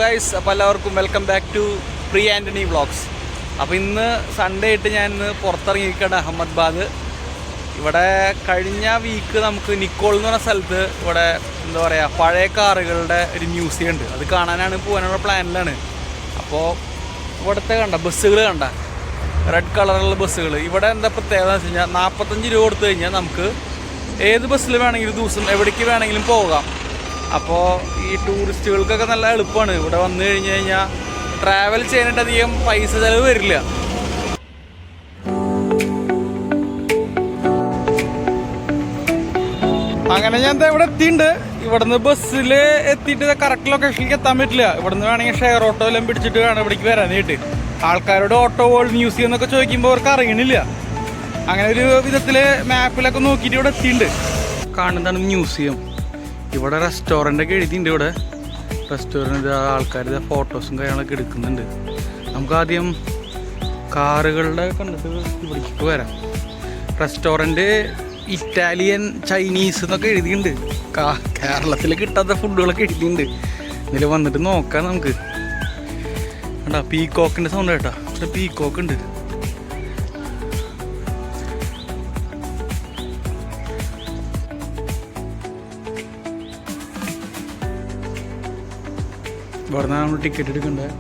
Guys, അപ്പോൾ എല്ലാവർക്കും welcome back to Pree Antony vlogs. അപ്പോൾ ഇന്ന് സൺഡേ ആയിട്ട് ഞാൻ ഇന്ന് പുറത്തിറങ്ങിയിരിക്കുകയാണ് അഹമ്മദാബാദ്. ഇവിടെ കഴിഞ്ഞ വീക്ക് നമുക്ക് നിക്കോൾ എന്ന് പറഞ്ഞ സ്ഥലത്ത് ഇവിടെ എന്താ പറയുക പഴയ കാറുകളുടെ ഒരു മ്യൂസിയം ഉണ്ട്. അത് കാണാനാണ് പോകാനുള്ള പ്ലാനിലാണ്. അപ്പോൾ ഇവിടുത്തെ ബസ്സുകൾ റെഡ് കളറുള്ള ബസ്സുകൾ. ഇവിടെ എന്താ പ്രത്യേകത എന്ന് വെച്ച് കഴിഞ്ഞാൽ 45 രൂപ കൊടുത്തു കഴിഞ്ഞാൽ നമുക്ക് ഏത് ബസ്സിൽ വേണമെങ്കിലും ദിവസം എവിടേക്ക് വേണമെങ്കിലും പോകാം. അപ്പോൾ ഈ ടൂറിസ്റ്റുകൾക്കൊക്കെ നല്ല എളുപ്പമാണ്. ഇവിടെ വന്നു കഴിഞ്ഞ് കഴിഞ്ഞാൽ ട്രാവൽ ചെയ്യാനായിട്ട് അധികം പൈസ ചിലവ് വരില്ല. അങ്ങനെ ഞാൻ ഇവിടെ എത്തിയിട്ടുണ്ട്. ഇവിടുന്ന് ബസ്സിൽ എത്തിയിട്ട് കറക്റ്റ് ലൊക്കേഷനിലേക്ക് എത്താൻ പറ്റില്ല. ഇവിടുന്ന് വേണമെങ്കിൽ ഷെയർ ഓട്ടോ എല്ലാം പിടിച്ചിട്ട് വേണം ഇവിടേക്ക് വരാനായിട്ട്. ആൾക്കാരോട് ഓട്ടോ വേൾഡ് മ്യൂസിയം എന്നൊക്കെ ചോദിക്കുമ്പോൾ അവർക്ക് അറിയണില്ല. അങ്ങനെ ഒരു വിധത്തിൽ മാപ്പിലൊക്കെ നോക്കിയിട്ട് ഇവിടെ എത്തിയിട്ടുണ്ട്. കാണുന്നതാണ് മ്യൂസിയം. ഇവിടെ റെസ്റ്റോറൻ്റൊക്കെ എഴുതിയിട്ടുണ്ട്. ഇവിടെ റെസ്റ്റോറൻറ്റ് ആൾക്കാർ ഫോട്ടോസും കാര്യങ്ങളൊക്കെ എടുക്കുന്നുണ്ട്. നമുക്ക് ആദ്യം കാറുകളുടെ കണ്ടിട്ട് ഇവിടേക്ക് വരാം. റെസ്റ്റോറൻറ്റ് ഇറ്റാലിയൻ ചൈനീസ് എന്നൊക്കെ എഴുതിയിട്ടുണ്ട്. കേരളത്തിൽ കിട്ടാത്ത ഫുഡുകളൊക്കെ എഴുതിയിട്ടുണ്ട്. ഇതിൽ വന്നിട്ട് നോക്കാം നമുക്ക്. കണ്ടാ പീക്കോക്കിൻ്റെ സൗണ്ട് കേട്ടോ. ഇവിടെ പീക്കോക്ക് ഉണ്ട്. ഇവിടെ നിന്നാണ് നമ്മൾ ടിക്കറ്റ് എടുക്കേണ്ടത്.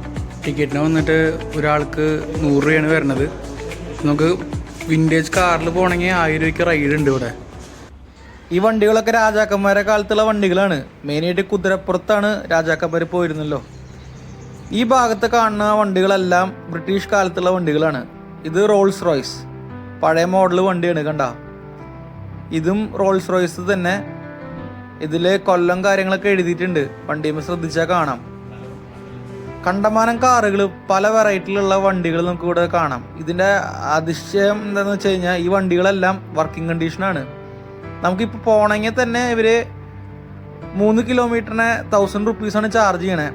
ടിക്കറ്റിന് വന്നിട്ട് ഒരാൾക്ക് 100 രൂപയാണ് വരുന്നത്. നമുക്ക് വിൻറ്റേജ് കാറിൽ പോകണമെങ്കിൽ 1000 രൂപയ്ക്ക് റൈഡ് ഉണ്ട് ഇവിടെ. ഈ വണ്ടികളൊക്കെ രാജാക്കന്മാരെ കാലത്തുള്ള വണ്ടികളാണ്. മെയിനായിട്ട് കുതിരപ്പുറത്താണ് രാജാക്കന്മാർ പോയിരുന്നല്ലോ. ഈ ഭാഗത്ത് കാണുന്ന വണ്ടികളെല്ലാം ബ്രിട്ടീഷ് കാലത്തുള്ള വണ്ടികളാണ്. ഇത് റോൾസ് റോയ്സ് പഴയ മോഡൽ വണ്ടിയാണ്. കണ്ട, ഇതും റോൾസ് റോയ്സ് തന്നെ. ഇതിൽ കൊല്ലം കാര്യങ്ങളൊക്കെ എഴുതിയിട്ടുണ്ട്. വണ്ടിയുമ്പോൾ ശ്രദ്ധിച്ചാൽ കാണാം. കണ്ടമാനം കാറുകൾ, പല വെറൈറ്റിയിലുള്ള വണ്ടികൾ നമുക്ക് ഇവിടെ കാണാം. ഇതിൻ്റെ അതിശയം എന്താണെന്ന് വെച്ച് കഴിഞ്ഞാൽ ഈ വണ്ടികളെല്ലാം വർക്കിംഗ് കണ്ടീഷനാണ്. നമുക്കിപ്പോൾ പോകണമെങ്കിൽ തന്നെ ഇവർ 3 കിലോമീറ്ററിന് 1000 റുപ്പീസാണ് ചാർജ് ചെയ്യണേ.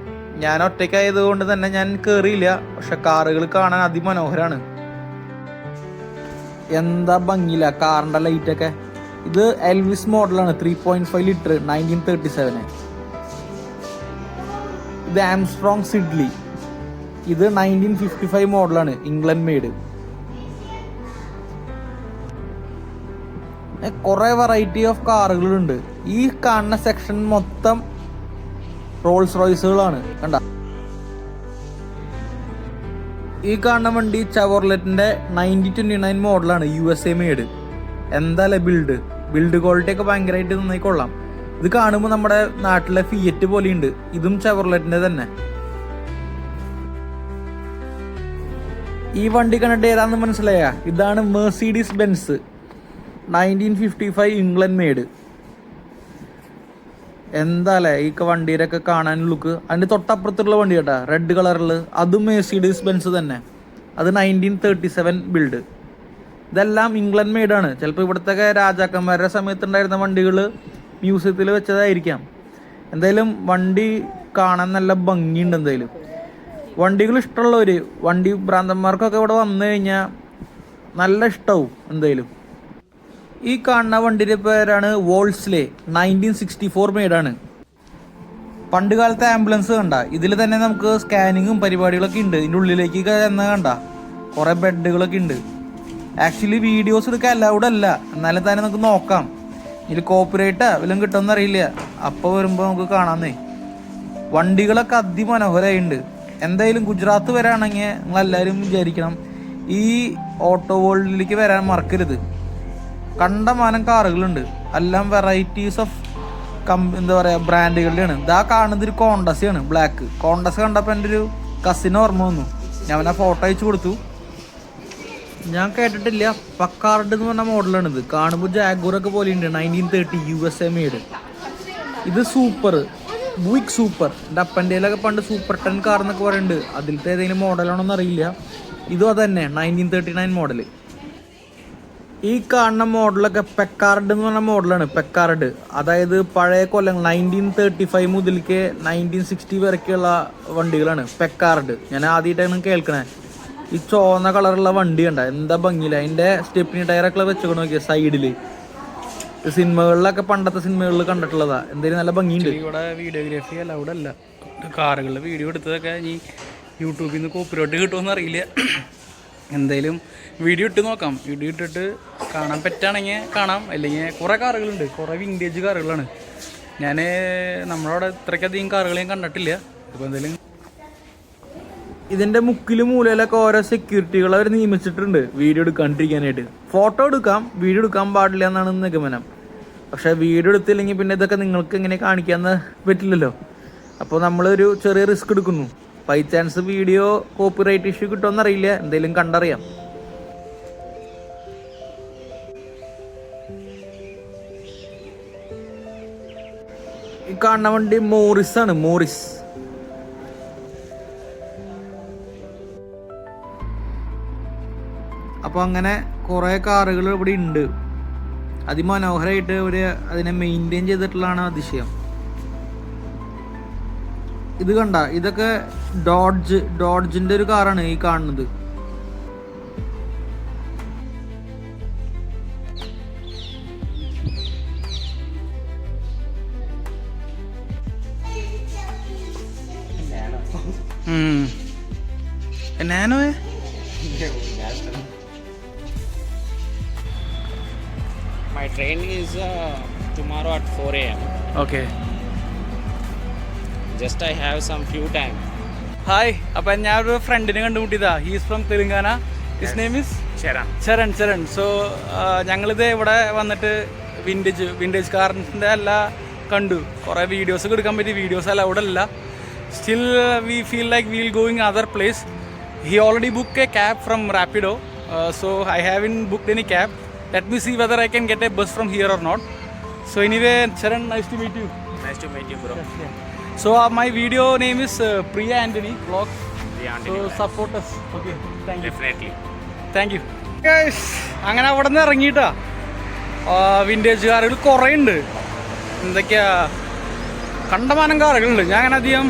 ഞാൻ ഒറ്റയ്ക്കായത് കൊണ്ട് തന്നെ ഞാൻ കയറിയില്ല. പക്ഷെ കാറുകൾ കാണാൻ അതിമനോഹരമാണ്. എന്താ ഭംഗിയില്ല കാറിൻ്റെ ലൈറ്റൊക്കെ. ഇത് എൽവിസ് മോഡലാണ്. 3.5 ലിറ്റർ 1937. ഇത് ആംസ്ട്രോങ് സിഡ്ലി. ഇത് 1955 മോഡലാണ്, ഇംഗ്ലണ്ട് മെയ്ഡ്. കുറേ വെറൈറ്റി ഓഫ് കാറുകളുണ്ട്. ഈ കാണുന്ന സെക്ഷൻ മൊത്തം റോൾസ് റോയ്സുകളാണ്. കണ്ട, ഈ കാണുന്ന വണ്ടി ചവർലെറ്റിന്റെ 1929 മോഡലാണ്, USA മെയ്ഡ്. എന്താല്ലേ ബിൽഡ് ക്വാളിറ്റി ഒക്കെ ഭയങ്കരമായിട്ട് നന്നായി കൊള്ളാം. ഇത് കാണുമ്പോൾ നമ്മുടെ നാട്ടിലെ ഫിയറ്റ് പോലെയുണ്ട്. ഇതും ചെവർലെറ്റിന്റെ തന്നെ. ഈ വണ്ടി കണ്ടിട്ട് ഏതാണെന്ന് മനസ്സിലായ? ഇതാണ് മെർസിഡീസ് ബെൻസ് 1955 ഇംഗ്ലണ്ട് മെയ്ഡ്. എന്താല്ലേ ഈ വണ്ടിയിലൊക്കെ കാണാൻ ലുക്ക്. അതിന്റെ തൊട്ടപ്പുറത്തുള്ള വണ്ടി കേട്ടാ, റെഡ് കളറിൽ, അതും മെർസിഡീസ് ബെൻസ് തന്നെ. അത് 1937 ബിൽഡ്. ഇതെല്ലാം ഇംഗ്ലണ്ട് മെയ്ഡാണ്. ചിലപ്പോൾ ഇവിടുത്തെ രാജാക്കന്മാരുടെ സമയത്തുണ്ടായിരുന്ന വണ്ടികൾ മ്യൂസിയത്തിൽ വെച്ചതായിരിക്കാം. എന്തായാലും വണ്ടി കാണാൻ നല്ല ഭംഗിയുണ്ട്. എന്തായാലും വണ്ടികൾ ഇഷ്ടമുള്ളവർ, വണ്ടി ഭ്രാന്തന്മാർക്കൊക്കെ ഇവിടെ വന്നു കഴിഞ്ഞാൽ നല്ല ഇഷ്ടമാവും. എന്തായാലും ഈ കാണുന്ന വണ്ടിയുടെ പേരാണ് വോൾസ്ലെ 1964 മെയ്ഡാണ്. പണ്ട് കാലത്തെ ആംബുലൻസ് കണ്ട. ഇതിൽ തന്നെ നമുക്ക് സ്കാനിങ്ങും പരിപാടികളൊക്കെ ഉണ്ട്. ഇതിൻ്റെ ഉള്ളിലേക്ക് ചെന്ന് കണ്ട കുറേ ബെഡുകളൊക്കെ ഉണ്ട്. ആക്ച്വലി വീഡിയോസ് എടുക്കാൻ അലൗഡ് അല്ല. എന്നാലും തന്നെ നമുക്ക് നോക്കാം. ഇതിൽ കോപ്പിറൈറ്റാ വല്ലതും കിട്ടുമെന്ന് അറിയില്ല. അപ്പോൾ വരുമ്പോൾ നമുക്ക് കാണാമെന്നേ. വണ്ടികളൊക്കെ അതിമനോഹരമായിട്ടുണ്ട്. എന്തായാലും ഗുജറാത്ത് വരാണെങ്കിൽ നിങ്ങളെല്ലാവരും വിചാരിക്കണം ഈ ഓട്ടോ വേൾഡിലേക്ക് വരാൻ മറക്കരുത്. കണ്ടമാനം കാറുകളുണ്ട്. എല്ലാം വെറൈറ്റീസ് ഓഫ് എന്താ പറയുക ബ്രാൻഡുകളുടെയാണ്. ഇതാ കാണുന്നത് ഒരു കോണ്ടസയാണ്, ബ്ലാക്ക് കോണ്ടസ്. കണ്ടപ്പോൾ എൻ്റെ ഒരു കസിന് ഓർമ്മ വന്നു. ഞാൻ ആ ഫോട്ടോ അയച്ചു കൊടുത്തു. ഞാൻ കേട്ടിട്ടില്ല. പക്കാർഡ് എന്ന് പറഞ്ഞ മോഡലാണിത്. കാണുമ്പോൾ ജാഗൂറൊക്കെ പോലെയുണ്ട്. 1930 USA മെയ്ഡ്. ഇത് സൂപ്പർ ബുയിക് സൂപ്പർ. എൻ്റെ അപ്പൻ്റെയിലൊക്കെ പണ്ട് സൂപ്പർ 10 കാർ എന്നൊക്കെ പറയുന്നുണ്ട്. അതിലത്തെ ഏതെങ്കിലും മോഡലാണോന്ന് അറിയില്ല. ഇതും അതന്നെ 1939 മോഡൽ. ഈ കാണുന്ന മോഡലൊക്കെ പെക്കാർഡ് എന്ന് പറഞ്ഞ മോഡലാണ്. പെക്കാർഡ് അതായത് പഴയ കൊല്ലം 1935 മുതൽക്ക് 1960 വരെയൊക്കെയുള്ള വണ്ടികളാണ് പെക്കാർഡ്. ഞാൻ ആദ്യമായിട്ടാണ് കേൾക്കണേ. ഈ ചുവന്ന കളറുള്ള വണ്ടി കണ്ട, എന്താ ഭംഗിയില്ല. അതിൻ്റെ സ്റ്റെപ്പിനി ടയറൊക്കെ വെച്ചോണ്ട് നോക്കിയ സൈഡിൽ. സിനിമകളിലൊക്കെ പണ്ടത്തെ സിനിമകളിൽ കണ്ടിട്ടുള്ളതാ. എന്തായാലും നല്ല ഭംഗിയുണ്ട്. ഇവിടെ വീഡിയോഗ്രാഫി അല്ല, അവിടെ അല്ല. കാറുകളുടെ വീഡിയോ എടുത്തതൊക്കെ ഇനി യൂട്യൂബിൽ നിന്ന് കോപ്പിറൈറ്റ് കിട്ടുമെന്ന് അറിയില്ല. എന്തായാലും വീഡിയോ ഇട്ട് നോക്കാം. വീഡിയോ ഇട്ടിട്ട് കാണാൻ പറ്റുകയാണെങ്കിൽ കാണാം. അല്ലെങ്കിൽ കുറേ കാറുകളുണ്ട്, കുറേ വിൻറ്റേജ് കാറുകളാണ്. ഞാൻ നമ്മളവിടെ ഇത്രയ്ക്കധികം കാറുകൾ ഞാൻ കണ്ടിട്ടില്ല. അപ്പോൾ എന്തായാലും ഇതിൻ്റെ മുക്കിലും മൂലയിലൊക്കെ ഓരോ സെക്യൂരിറ്റികൾ അവർ നിയമിച്ചിട്ടുണ്ട് വീഡിയോ എടുക്കാണ്ടിരിക്കാനായിട്ട്. ഫോട്ടോ എടുക്കാം, വീഡിയോ എടുക്കാൻ പാടില്ല എന്നാണ് നിഗമനം. പക്ഷേ വീഡിയോ എടുത്തില്ലെങ്കിൽ പിന്നെ ഇതൊക്കെ നിങ്ങൾക്ക് എങ്ങനെ കാണിക്കാമെന്ന് പറ്റില്ലല്ലോ. അപ്പോൾ നമ്മളൊരു ചെറിയ റിസ്ക് എടുക്കുന്നു. By chance video copyright issue കിട്ടുമെന്നറിയില്ല, എന്തെങ്കിലും കണ്ടറിയാം. ഈ കാണുന്ന വണ്ടി മോറിസ് ആണ്, മോറിസ്. അപ്പോൾ അങ്ങനെ കുറേ കാറുകൾ ഇവിടെ ഉണ്ട്. അതിമനോഹരമായിട്ട് അവർ അതിനെ മെയിൻറ്റെയിൻ ചെയ്തിട്ടുള്ളതാണ് അതിശയം. ഇത് കണ്ട, ഇതൊക്കെ ഡോഡ്ജിൻ്റെ ഒരു കാറാണ് ഈ കാണുന്നത്. Nano My train is tomorrow at 4 a.m. Okay. Just I have some few time. Hi. അപ്പം ഞാനൊരു ഫ്രണ്ടിനെ കണ്ടുമുട്ടിയതാ. He's from Telangana. His name is Charan. So ഞങ്ങളിത് ഇവിടെ വന്നിട്ട് വിൻറ്റേജ് കാറിൻ്റെ എല്ലാം കണ്ടു. കുറേ വീഡിയോസൊക്കെ എടുക്കാൻ പറ്റി. വീഡിയോസ് അല്ല അവിടെ അല്ല. Still we feel like wheel going other place. He already booked a cab from Rapido. So I haven't booked any cab. Let me see whether I can get a bus from here or not. So anyway, Charan, nice to meet you. Nice to meet you, bro. So my video name is Priya Anthony Vlogs. Priya Anthony. So support us. Okay. Thank you. Definitely. Thank you. Guys, അങ്ങനെ അവിടെ നിന്ന് ഇറങ്ങിയിട്ടാ. Vintage കാറുകൾ കുറേ ഉണ്ട്. എന്തൊക്കെയാ കണ്ടമാനം കാറുകളുണ്ട്. ഞാൻ അങ്ങനെ അധികം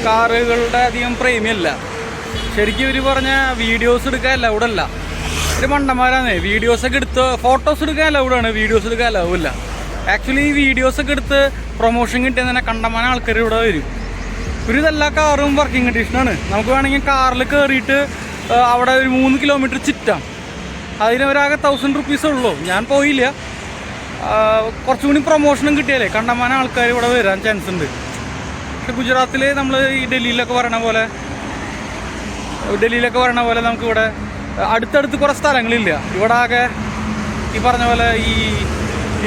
കാറുകളുടെ അധികം പ്രേമിയല്ല. ശരിക്കും ഇവർ പറഞ്ഞ വീഡിയോസ് എടുക്കാനല്ല ഇവിടെ അല്ല. ഒരു മണ്ടന്മാരാണ്. വീഡിയോസൊക്കെ എടുത്ത് ഫോട്ടോസ് എടുക്കാനല്ല ഇവിടെയാണ്, വീഡിയോസ് എടുക്കാനല്ല ഇല്ല. ആക്ച്വലി ഈ വീഡിയോസൊക്കെ എടുത്ത് പ്രൊമോഷൻ കിട്ടിയാൽ തന്നെ കണ്ടമാനം ആൾക്കാർ ഇവിടെ വരും. ഒരു ഇതെല്ലാ കാറും വർക്കിംഗ് കണ്ടീഷനാണ്. നമുക്ക് വേണമെങ്കിൽ കാറിൽ കയറിയിട്ട് അവിടെ ഒരു 3 കിലോമീറ്റർ ചുറ്റാം. അതിന് ഒരാകെ 1000 rupees ഉള്ളൂ. ഞാൻ പോയില്ല. കുറച്ചുകൂടി പ്രൊമോഷനും കിട്ടിയാലേ കണ്ടമാനം ആൾക്കാർ ഇവിടെ വരാൻ ചാൻസ് ഉണ്ട്. പക്ഷെ ഗുജറാത്തിൽ നമ്മൾ ഈ ഡൽഹിയിലൊക്കെ പറയണ പോലെ നമുക്കിവിടെ അടുത്തടുത്ത് കുറേ സ്ഥലങ്ങളില്ല. ഇവിടെ ആകെ ഈ പറഞ്ഞ പോലെ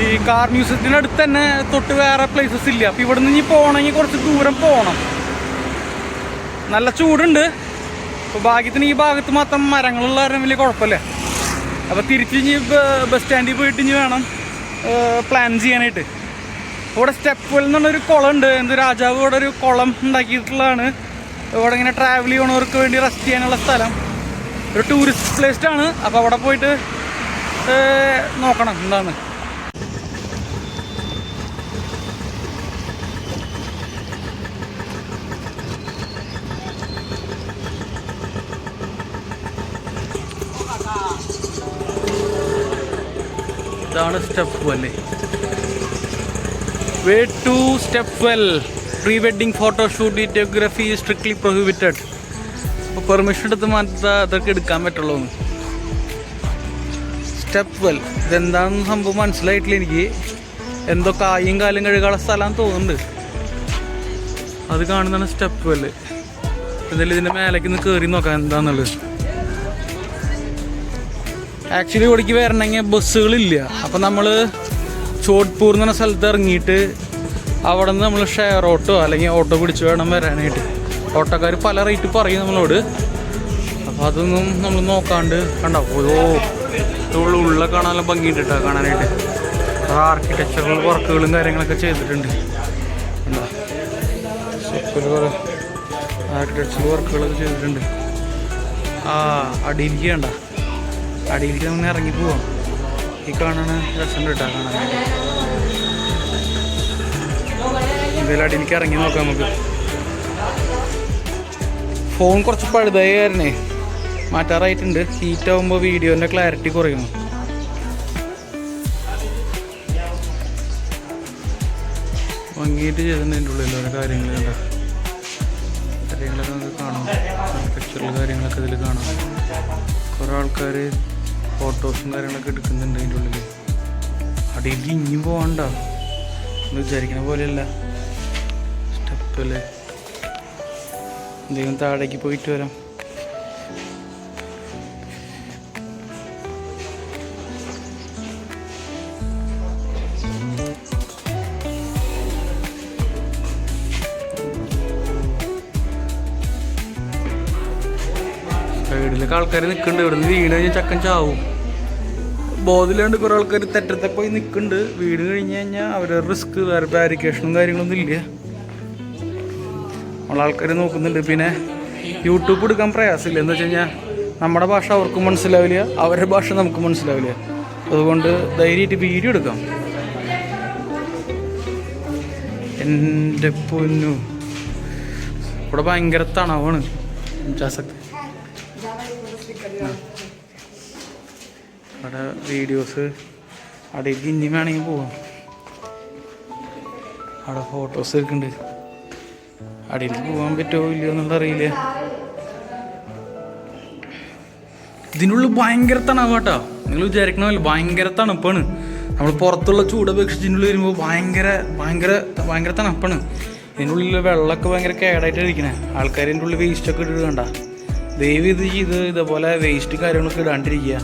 ഈ കാർ മ്യൂസിയത്തിൻ്റെ അടുത്ത് തന്നെ തൊട്ട് വേറെ പ്ലേസസ് ഇല്ല. അപ്പോൾ ഇവിടെ നിന്ന് ഇനി പോകണമെങ്കിൽ കുറച്ച് ദൂരം പോകണം. നല്ല ചൂടുണ്ട്. അപ്പോൾ ഭാഗ്യത്തിന് ഈ ഭാഗത്ത് മാത്രം മരങ്ങളുള്ള കാരണം വലിയ കുഴപ്പമില്ല. അപ്പോൾ തിരിച്ച് ഇനി ബസ് സ്റ്റാൻഡിൽ പോയിട്ട് ഇനി വേണം പ്ലാൻ ചെയ്യാനായിട്ട്. ഇവിടെ സ്റ്റെപ്പ് വെൽ എന്നുള്ളൊരു കുളമുണ്ട്. രാജാവ് ഇവിടെ ഒരു കുളം ഉണ്ടാക്കിയിട്ടുള്ളതാണ്. ഇവിടെ ഇങ്ങനെ ട്രാവൽ ചെയ്യണവർക്ക് വേണ്ടി റെസ്റ്റ് ചെയ്യാനുള്ള സ്ഥലം. ഒരു ടൂറിസ്റ്റ് പ്ലേസാണ്. അപ്പോൾ അവിടെ പോയിട്ട് നോക്കണം എന്താണ്. ഇതാണ് step well. Way to step well. Pre wedding photoshoot videography strictly prohibited. അപ്പോൾ പെർമിഷൻ എടുത്ത് മാത്രമേ അതൊക്കെ എടുക്കാൻ പറ്റുള്ളൂ. സ്റ്റെപ്പ് വെൽ ഇതെന്താണെന്ന് സംഭവം മനസ്സിലായിട്ടില്ല എനിക്ക്. എന്തോ കാലും കഴുകാനുള്ള സ്ഥലമാണെന്ന് തോന്നുന്നുണ്ട്. അത് കാണുന്നതാണ് സ്റ്റെപ്പ് വെൽ. എന്തായാലും ഇതിൻ്റെ മേലേക്ക് ഒന്ന് കയറി നോക്കാം എന്താണെന്നുള്ളത്. ആക്ച്വലി ഇവിടേക്ക് വരണമെങ്കിൽ ബസ്സുകളില്ല. അപ്പോൾ നമ്മൾ ചോട്ട്പൂർ എന്ന് പറഞ്ഞ സ്ഥലത്ത് ഇറങ്ങിയിട്ട് അവിടെ നിന്ന് നമ്മൾ ഷെയർ ഓട്ടോ അല്ലെങ്കിൽ ഓട്ടോ പിടിച്ച് വേണം വരാനായിട്ട്. ഓട്ടോക്കാർ പല റേറ്റ് പറയും നമ്മളോട്. അപ്പോൾ അതൊന്നും നമ്മൾ നോക്കാണ്ട് കണ്ടോ. ഉള്ള കാണാനുള്ള ഭംഗിയിട്ടാ കാണാനായിട്ട്. ആർക്കിടെക്ചറൽ വർക്കുകളും കാര്യങ്ങളൊക്കെ ചെയ്തിട്ടുണ്ട്. എന്താ ആർക്കിടെക്ചറൽ വർക്കുകളൊക്കെ ചെയ്തിട്ടുണ്ട്. അടിയിലേക്ക് കണ്ട, അടിയിലേക്ക് നമ്മൾ ഇറങ്ങി പോവാം. ഈ കാണാൻ രസം കേട്ടോ കാണാനായിട്ട്. എന്തായാലും അടിയിലേക്ക് ഇറങ്ങി നോക്കാം നമുക്ക്. ഫോൺ കുറച്ച് പഴുതായി കാരണേ മാറ്റാറായിട്ടുണ്ട്. ഹീറ്റ് ആകുമ്പോൾ വീഡിയോൻ്റെ ക്ലാരിറ്റി കുറയുന്നു. ഭംഗിയായിട്ട് ചെയ്തിട്ടുണ്ട് അതിൻ്റെ ഉള്ളിൽ ഓരോ കാര്യങ്ങൾ കണ്ട. കാര്യങ്ങളൊക്കെ നമുക്ക് കാണാം. പിക്ചറിൽ കാര്യങ്ങളൊക്കെ ഇതിൽ കാണാം. കുറേ ആൾക്കാർ ഫോട്ടോസും കാര്യങ്ങളൊക്കെ എടുക്കുന്നുണ്ട് അതിൻ്റെ ഉള്ളിൽ. അടിയിൽ ഇനിയും പോകണ്ട എന്ന് വിചാരിക്കണ പോലെയല്ല. സ്റ്റെപ്പല്ലേ, എന്തെങ്കിലും താഴേക്ക് പോയിട്ട് വരാം. സൈഡിലൊക്കെ ആൾക്കാർ നിൽക്കുന്നുണ്ട്. ഇവിടെ നിന്ന് വീണ് കഴിഞ്ഞാൽ ചക്കൻ ചാവും. ബോധമില്ലാണ്ട് കുറേ ആൾക്കാർ തെറ്റത്തെ പോയി നിൽക്കുന്നുണ്ട്. വീട് കഴിഞ്ഞ് കഴിഞ്ഞാൽ അവരുടെ റിസ്ക്, വേറെ ബാരിക്കേഷനും കാര്യങ്ങളൊന്നും ഇല്ല. നമ്മളെ ആൾക്കാർ നോക്കുന്നുണ്ട്. പിന്നെ യൂട്യൂബ് എടുക്കാൻ പ്രയാസമില്ല. എന്ന് വെച്ച് കഴിഞ്ഞാൽ നമ്മുടെ ഭാഷ അവർക്കും മനസ്സിലാവില്ല, അവരുടെ ഭാഷ നമുക്ക് മനസ്സിലാവില്ല. അതുകൊണ്ട് ധൈര്യമായിട്ട് വീഡിയോ എടുക്കാം. എൻ്റെ പൊന്നു, ഇവിടെ ഭയങ്കര തണവാണ്. അവിടെ വീഡിയോസ് അടിയിൽ ഇനി വേണമെങ്കിൽ പോവാം. അവിടെ ഫോട്ടോസ് എടുക്കുന്നുണ്ട്. അടിയിൽ പോകാൻ പറ്റുമോ ഇല്ലയോ എന്നുള്ള അറിയില്ല. ഇതിനുള്ളിൽ ഭയങ്കര തണുപ്പാട്ടോ. നിങ്ങൾ വിചാരിക്കണമല്ലോ, ഭയങ്കര തണുപ്പാണ്. നമ്മൾ പുറത്തുള്ള ചൂട് അപേക്ഷിച്ച് ഇതിനുള്ളിൽ വരുമ്പോൾ ഭയങ്കര ഭയങ്കര ഭയങ്കര തണുപ്പാണ്. ഇതിനുള്ളിൽ വെള്ളമൊക്കെ ഭയങ്കര കേടായിട്ട് ഇരിക്കണേ. ആൾക്കാർ ഇതിൻ്റെ ഉള്ളിൽ വേസ്റ്റൊക്കെ ഇട്ടിട്ട് കണ്ട. ദയവ് ഇതേപോലെ വേസ്റ്റ് കാര്യങ്ങളൊക്കെ ഇടാണ്ടിരിക്കുക.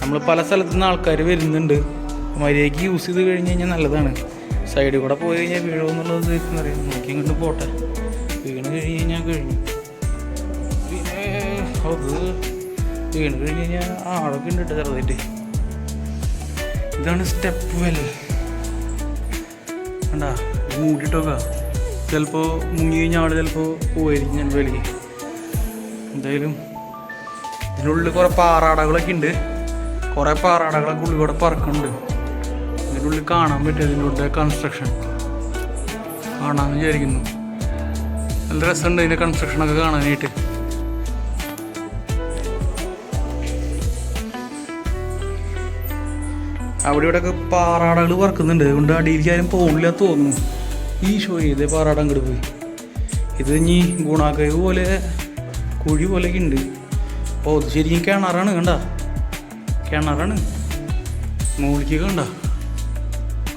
നമ്മൾ പല സ്ഥലത്തു നിന്ന് ആൾക്കാർ വരുന്നുണ്ട്. മര്യാദയ്ക്ക് യൂസ് ചെയ്ത് കഴിഞ്ഞ് കഴിഞ്ഞാൽ നല്ലതാണ്. സൈഡിൽ കൂടെ പോയി കഴിഞ്ഞാൽ വീഴുമെന്നുള്ളത് അറിയാം. നോക്കി ഇങ്ങോട്ട് പോട്ടെ. വീണ് കഴിഞ്ഞ് കഴിഞ്ഞാൽ കഴിഞ്ഞു. പിന്നെ അത് വീണ് കഴിഞ്ഞ് കഴിഞ്ഞാൽ ആളൊക്കെ ഉണ്ട് ചെറുതായിട്ട്. ഇതാണ് സ്റ്റെപ്പ് വെൽ. കണ്ടാ, മൂടിയിട്ടൊക്കെ ചിലപ്പോൾ മുങ്ങി കഴിഞ്ഞ ആൾ ചിലപ്പോൾ പോയിരിക്കും ഞാൻ വലിയ. എന്തായാലും ഇതിനുള്ളിൽ കുറേ പാറാടകളൊക്കെ ഉണ്ട്. കുറേ പാറാടകളൊക്കെ ഉള്ളിൽ കൂടെ പറക്കുന്നുണ്ട്. ഇതിനുള്ളിൽ കാണാൻ പറ്റും ഇതിൻ്റെ ഉള്ളിലെ കൺസ്ട്രക്ഷൻ കാണാമെന്ന് വിചാരിക്കുന്നു. നല്ല രസമുണ്ട് ഇതിൻ്റെ കൺസ്ട്രക്ഷനൊക്കെ കാണാനായിട്ട്. അവിടെ ഇവിടെയൊക്കെ പാറാടകൾ പറക്കുന്നുണ്ട്. അതുകൊണ്ട് അടിയിലേക്ക് ആരും പോകില്ല തോന്നുന്നു. ഈ ഷോ ചെയ്തേ പാറാടം അങ്ങോട്ട് പോയി. ഇത് ഇനി ഗുണാകേവ് പോലെ കുഴി പോലെയൊക്കെ ഉണ്ട്. അപ്പോൾ അത് ശരിക്കും കിണറാണ്. കണ്ട, കിണറാണ്. മുകളിലേക്ക് കണ്ട,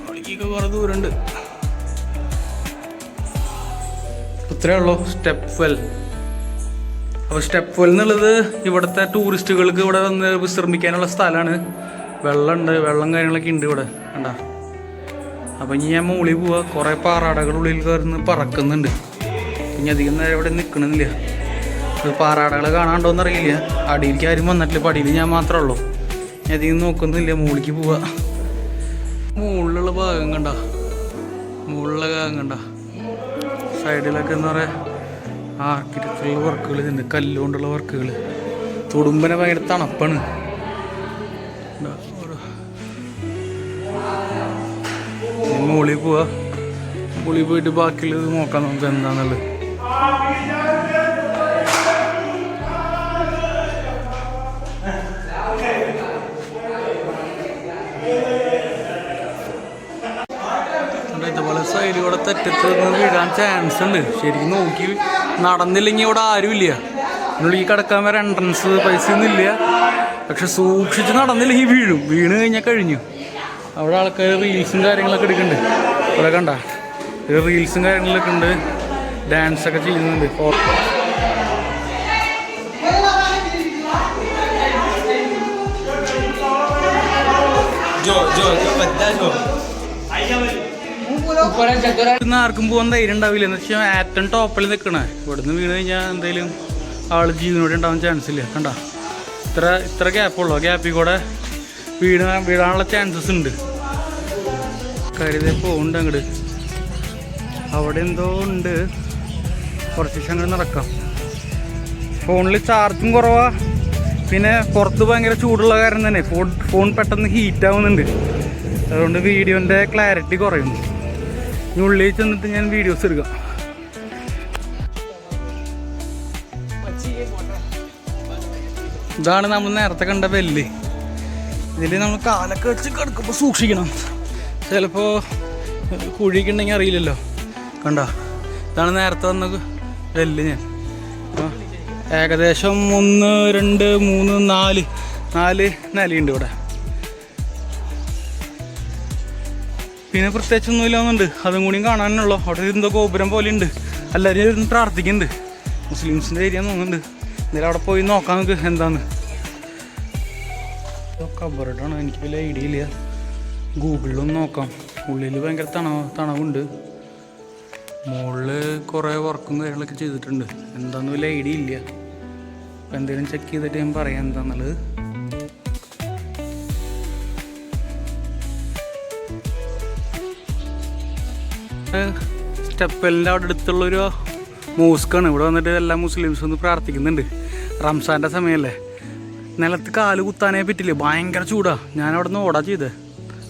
മുകളിലേക്കൊക്കെ കുറേ ദൂരമുണ്ട്. ഇത്രയേ ഉള്ളൂ സ്റ്റെപ്പ് വെൽ. അപ്പോൾ സ്റ്റെപ്പ് വെൽ എന്നുള്ളത് ഇവിടുത്തെ ടൂറിസ്റ്റുകൾക്ക് ഇവിടെ വന്ന് വിശ്രമിക്കാനുള്ള സ്ഥലമാണ്. വെള്ളമുണ്ട്, വെള്ളം കാര്യങ്ങളൊക്കെ ഉണ്ട് ഇവിടെ. കണ്ട. അപ്പം ഇനി ഞാൻ മുകളിൽ പോവുക. കുറേ പാറാടകളുള്ളിൽ കയറുന്ന പറക്കുന്നുണ്ട്. ഇനി അധികം നേരം ഇവിടെ നിൽക്കണമെന്നില്ല. അത് പാറാടകളെ കാണാണ്ടോന്ന് അറിയില്ല. അടിയിലേക്ക് ആരും വന്നിട്ടില്ല. പടിയിൽ ഞാൻ മാത്രമേ ഉള്ളൂ. ഞാൻ അധികം നോക്കുന്നില്ല. മുകളിലേക്ക് പോവുക. മുകളിലുള്ള ഭാഗം കണ്ട, മുകളിലുള്ള ഭാഗം കണ്ട. സൈഡിലൊക്കെ എന്താ പറയുക, ആർക്കിടെക്ചറുള്ള വർക്കുകൾ ഇതുണ്ട്. കല്ലുകൊണ്ടുള്ള വർക്കുകൾ. തൊടുമ്പനെ ഭയങ്കര തണുപ്പാണ്. മുകളിൽ പോവാ. മുകളിൽ പോയിട്ട് ബാക്കിയുള്ളത് നോക്കാം നമുക്ക് എന്താന്നുള്ളത്. ഇതുപോലെ സൈഡിൽ കൂടെ തെറ്റത്ത് വീഴാൻ ചാൻസ് ഉണ്ട്. ശരിക്കും നോക്കി നടന്നില്ലെങ്കിൽ ഇവിടെ ആരുമില്ല. ഇതിനുള്ളിൽ കിടക്കാൻ വരെ എൻട്രൻസ് പൈസ ഒന്നുമില്ല. പക്ഷെ സൂക്ഷിച്ച് നടന്നില്ലെങ്കിൽ വീഴും. വീണ് കഴിഞ്ഞാൽ കഴിഞ്ഞു. അവിടെ ആൾക്കാർ റീൽസും കാര്യങ്ങളൊക്കെ എടുക്കുന്നുണ്ട്. ഇവിടെ കണ്ട, റീൽസും കാര്യങ്ങളൊക്കെ ഉണ്ട്. ഡാൻസൊക്കെ ചെയ്യുന്നുണ്ട്. ആർക്കും പോകാൻ ധൈര്യം ഉണ്ടാവില്ല. എന്ന് വെച്ചാൽ ഏറ്റവും ടോപ്പിൽ നിൽക്കണേ. ഇവിടുന്ന് വീണ് കഴിഞ്ഞാൽ എന്തെങ്കിലും ആൾ ജീവനോടെ ഉണ്ടാവാൻ ചാൻസ് ഇല്ല. കണ്ട, ഇത്ര ഗ്യാപ്പുള്ളൂ. ഗ്യാപ്പിൽ കൂടെ വീഴാനുള്ള ചാൻസസ് ഉണ്ട്. കരുതേ പോകുന്നുണ്ട് അങ്ങോട്ട്. അവിടെ എന്തോ ഉണ്ട്. കുറച്ച് ദിവസം അങ്ങോട്ട് നടക്കാം. ഫോണിൽ ചാർജും കുറവാ. പിന്നെ പുറത്ത് ഭയങ്കര ചൂടുള്ള കാരണം തന്നെ ഫോൺ പെട്ടെന്ന് ഹീറ്റ് ആവുന്നുണ്ട്. അതുകൊണ്ട് വീഡിയോൻ്റെ ക്ലാരിറ്റി കുറയുന്നു. ഇനി ഉള്ളിൽ ചെന്നിട്ട് ഞാൻ വീഡിയോസ് എടുക്കാം. ഇതാണ് നമ്മൾ നേരത്തെ കണ്ട വെല്ല്. ഇതിൽ നമ്മൾ കാലൊക്കെ വെച്ച് കിടക്കുമ്പോൾ സൂക്ഷിക്കണം. ചിലപ്പോൾ കുഴിക്കുണ്ടെങ്കിൽ അറിയില്ലല്ലോ. കണ്ട, ഇതാണ് നേരത്തെ വന്ന വെല്ല്. ഞാൻ ഏകദേശം 1, 2, 3, 4 നിലയുണ്ട് ഇവിടെ. പിന്നെ പ്രത്യേകിച്ചൊന്നും ഇല്ലാന്നുണ്ട്, അതും കൂടിയും കാണാനുള്ളൂ. അവിടെ എന്തോ ഗോപുരം പോലെ ഉണ്ട്, എല്ലാവരും ഇരുന്ന് പ്രാർത്ഥിക്കുന്നുണ്ട്. മുസ്ലിംസിൻ്റെ ഏരിയ തോന്നുന്നുണ്ട്. എന്നാലും അവിടെ പോയി നോക്കാം നമുക്ക് എന്താന്ന്. കബറിടാണ്, എനിക്ക് വലിയ ഐഡിയ ഇല്ല. ഗൂഗിളിലൊന്ന് നോക്കാം. ഉള്ളിൽ ഭയങ്കര തണവുണ്ട്. മുകളിൽ കുറേ വർക്കും കാര്യങ്ങളൊക്കെ ചെയ്തിട്ടുണ്ട്. എന്താണെന്ന് വലിയ ഐഡിയ ഇല്ല. അപ്പം എന്തെങ്കിലും ചെക്ക് ചെയ്തിട്ട് ഞാൻ പറയാം എന്താന്നുള്ളത്. സ്റ്റെപ്പലിൻ്റെ അവിടെ അടുത്തുള്ളൊരു മോസ്കാണ്. ഇവിടെ വന്നിട്ട് എല്ലാ മുസ്ലിംസും ഒന്ന് പ്രാർത്ഥിക്കുന്നുണ്ട്. റംസാൻ്റെ സമയമല്ലേ, നിലത്ത് കാല് കുത്താനേ പറ്റില്ല, ഭയങ്കര ചൂടാണ്. ഞാനവിടെ നിന്ന് ഓടാ ചെയ്തത്,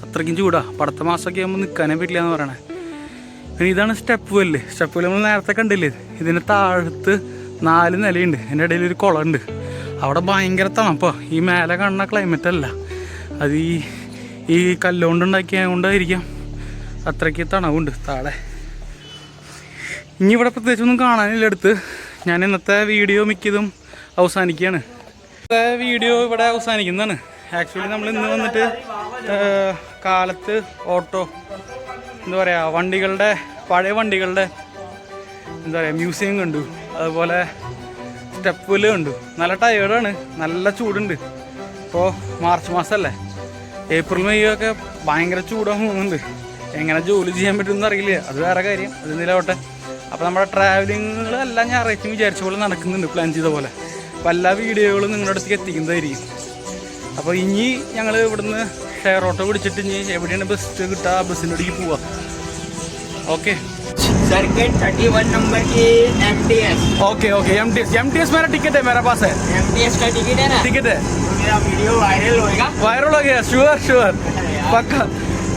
അത്രയ്ക്കും ചൂടാണ്. അപ്പം അടുത്ത മാസമൊക്കെ ആകുമ്പോൾ നിൽക്കാനേ പറ്റില്ല എന്ന് പറയണേ. പിന്നെ ഇതാണ് സ്റ്റെപ്പ് വെല്ല്. സ്റ്റെപ്പ് വെല്ല് നമ്മൾ നേരത്തെ കണ്ടില്ലേ, ഇതിന് താഴത്ത് 4 നിലയുണ്ട്. അതിൻ്റെ ഇടയിൽ ഒരു കുളമുണ്ട്. അവിടെ ഭയങ്കര തണുപ്പാണ്. ഈ മേലെ കാണുന്ന ക്ലൈമറ്റ് അല്ല, അത് ഈ കല്ലുകൊണ്ടുണ്ടാക്കിയത് കൊണ്ടായിരിക്കാം അത്രയ്ക്ക് തണവുണ്ട് താഴെ. ഇനി ഇവിടെ പ്രത്യേകിച്ചൊന്നും കാണാനില്ല അടുത്ത്. ഞാൻ ഇന്നത്തെ വീഡിയോ മിക്കതും അവസാനിക്കുകയാണ്. ഇന്നത്തെ വീഡിയോ ഇവിടെ അവസാനിക്കുന്നതാണ്. ആക്ച്വലി നമ്മൾ ഇന്ന് വന്നിട്ട് കാലത്ത് ഓട്ടോ എന്താ പറയുക, പഴയ വണ്ടികളുടെ എന്താ പറയുക മ്യൂസിയം കണ്ടു. അതുപോലെ സ്റ്റെപ്പ് വെല്ല് കണ്ടു. നല്ല ടയേർഡാണ്, നല്ല ചൂടുണ്ട്. ഇപ്പോൾ മാർച്ച് മാസമല്ലേ, ഏപ്രിൽ മെയ് ഒക്കെ ഭയങ്കര ചൂടാൻ പോകുന്നുണ്ട്. എങ്ങനെ ജോലി ചെയ്യാൻ പറ്റുമെന്ന് അറിയില്ല, അത് വേറെ കാര്യം, അത് നിലവട്ടെ. അപ്പോൾ നമ്മുടെ ട്രാവലിങ്ങുകളെല്ലാം ഞായറാഴ്ച വിചാരിച്ച പോലെ നടക്കുന്നുണ്ട്, പ്ലാൻ ചെയ്ത പോലെ. അപ്പോൾ എല്ലാ വീഡിയോകളും നിങ്ങളുടെ അടുത്തേക്ക് എത്തിക്കുന്നതായിരിക്കും. അപ്പോൾ ഇനി ഞങ്ങൾ ഇവിടുന്ന് ഷെയർ ഓട്ടോ പിടിച്ചിട്ട് ഇനി എവിടെയാണ് ബെസ്റ്റ് കിട്ടുക ആ ബസ്സിൻ്റെ അടുത്തേക്ക് പോവാം. ഓക്കെ सर्किट 31 नंबर की MTS. ओके MTS मेरा टिकट है, मेरा पास है MTS का टिकट है ना, टिकट है. तो मेरा वीडियो वायरल हो गया. श्योर पक्का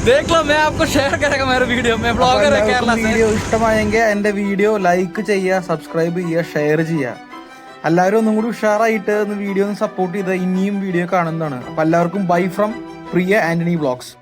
देख लो, मैं आपको शेयर करेगा मेरा वीडियो. मैं ब्लॉगर है केरला से. വീഡിയോ ഇഷ്ടമായെങ്കിൽ എൻ്റെ വീഡിയോ ലൈക്ക് ചെയ്യുക, സബ്സ്ക്രൈബ് ചെയ്യുക, ഷെയർ ചെയ്യുക. എല്ലാവരും ഒന്നും കൂടി ഉഷാറായിട്ട് വീഡിയോ ഒന്ന് സപ്പോർട്ട് ചെയ്ത് ഇനിയും വീഡിയോ കാണുന്നതാണ്. അപ്പോൾ എല്ലാവർക്കും bye from Priya Antony vlogs.